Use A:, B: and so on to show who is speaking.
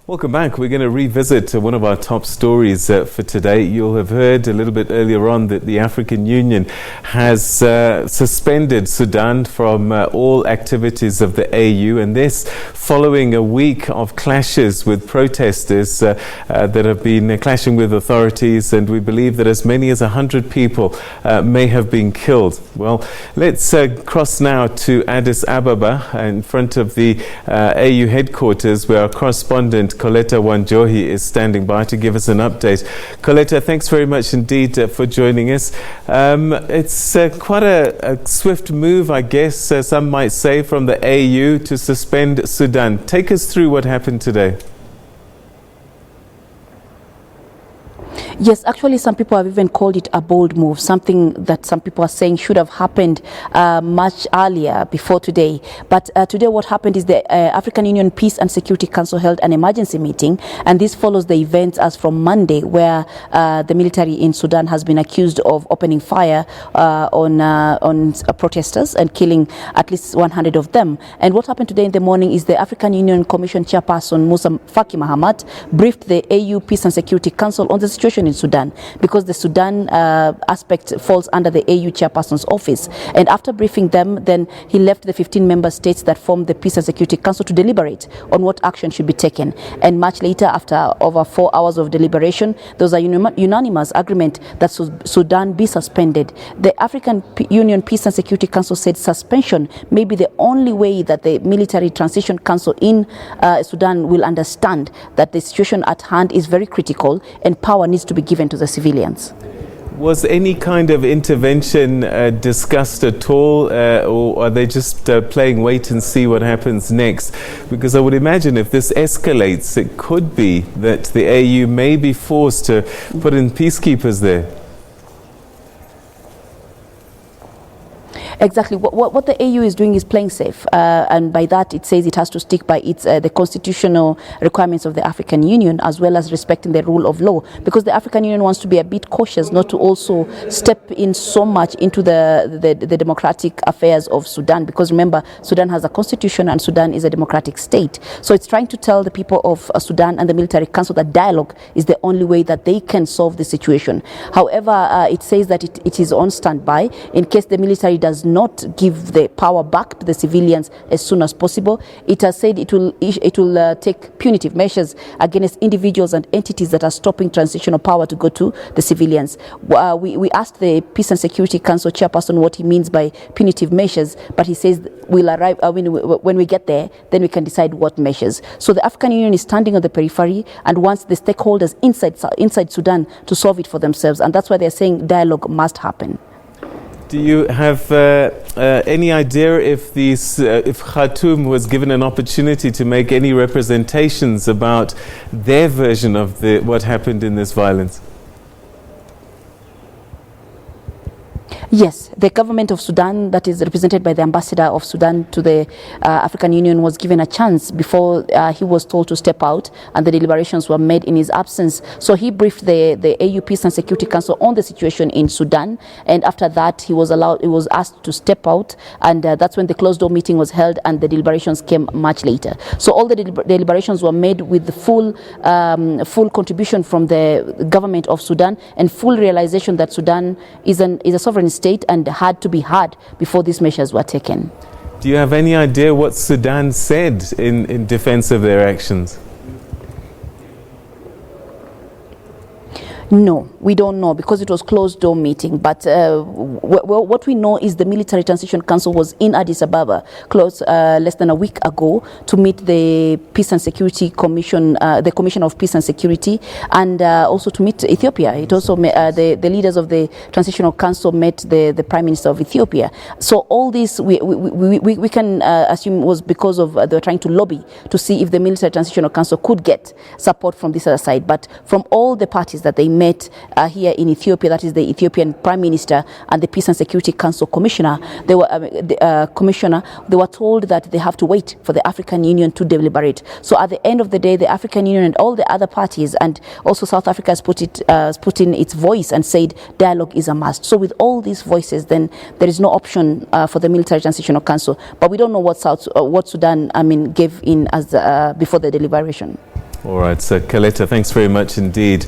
A: Welcome back. We're going to revisit one of our top stories for today. You'll have heard a little bit earlier on that the African Union has suspended Sudan from all activities of the AU, and this following a week of clashes with protesters that have been clashing with authorities, and we believe that as many as 100 people may have been killed. Well, let's cross now to Addis Ababa in front of the AU headquarters, where our correspondent Coletta Wanjohi is standing by to give us an update. Coletta, thanks very much indeed for joining us. It's quite a swift move, I guess, some might say, from the AU to suspend Sudan. Take us through what happened today.
B: Yes, actually some people have even called it a bold move, something that some people are saying should have happened much earlier, before today. But today what happened is the African Union Peace and Security Council held an emergency meeting, and this follows the events as from Monday, where the military in Sudan has been accused of opening fire on protesters and killing at least 100 of them. And what happened today in the morning is the African Union Commission Chairperson Musa Faki Mahamat briefed the AU Peace and Security Council on the situation in Sudan, because the Sudan aspect falls under the AU chairperson's office. And after briefing them, then he left the 15 member states that form the Peace and Security Council to deliberate on what action should be taken. And much later, after over 4 hours of deliberation, there was a unanimous agreement that Sudan be suspended. The African Union Peace and Security Council said suspension may be the only way that the Military Transition Council in Sudan will understand that the situation at hand is very critical and power needs to be given to the civilians.
A: Was any kind of intervention discussed at all, or are they just playing wait and see what happens next? Because I would imagine if this escalates, it could be that the AU may be forced to put in peacekeepers there.
B: Exactly. What the AU is doing is playing safe, and by that it says it has to stick by its the constitutional requirements of the African Union, as well as respecting the rule of law, because the African Union wants to be a bit cautious not to also step in so much into the democratic affairs of Sudan, because remember, Sudan has a constitution and Sudan is a democratic state. So it's trying to tell the people of Sudan and the military council that dialogue is the only way that they can solve the situation. However, it says that it is on standby in case the military does not give the power back to the civilians as soon as possible. It has said it will take punitive measures against individuals and entities that are stopping transitional power to go to the civilians. We asked the Peace and Security Council chairperson what he means by punitive measures, but he says we'll arrive when we get there, then we can decide what measures. So the African Union is standing on the periphery and wants the stakeholders inside Sudan to solve it for themselves, and that's why they're saying dialogue must happen.
A: Do you have any idea if Khartoum was given an opportunity to make any representations about their version of what happened in this violence?
B: Yes, the government of Sudan, that is represented by the ambassador of Sudan to the African Union, was given a chance before he was told to step out, and the deliberations were made in his absence. So he briefed the AU Peace and Security Council on the situation in Sudan, and after that he was asked to step out, and that's when the closed door meeting was held and the deliberations came much later. So all the deliberations were made with the full contribution from the government of Sudan and full realization that Sudan is a sovereign state and had to be heard before these measures were taken.
A: Do you have any idea what Sudan said in defense of their actions?
B: No, we don't know, because it was closed door meeting. But what we know is the Military Transition Council was in Addis Ababa less than a week ago to meet the Peace and Security Commission, the Commissioner of Peace and Security, and also to meet Ethiopia. It also the leaders of the Transitional Council met the Prime Minister of Ethiopia. So all this we can assume was because of they were trying to lobby to see if the Military Transitional Council could get support from this other side. But from all the parties that they met here in Ethiopia, that is the Ethiopian Prime Minister and the Peace and Security Council Commissioner, they were told that they have to wait for the African Union to deliberate. So at the end of the day, the African Union and all the other parties, and also South Africa has put in its voice and said dialogue is a must. So with all these voices, then there is no option for the Military Transitional Council. But we don't know what Sudan gave in as before the deliberation.
A: All right, so Coletta, thanks very much indeed.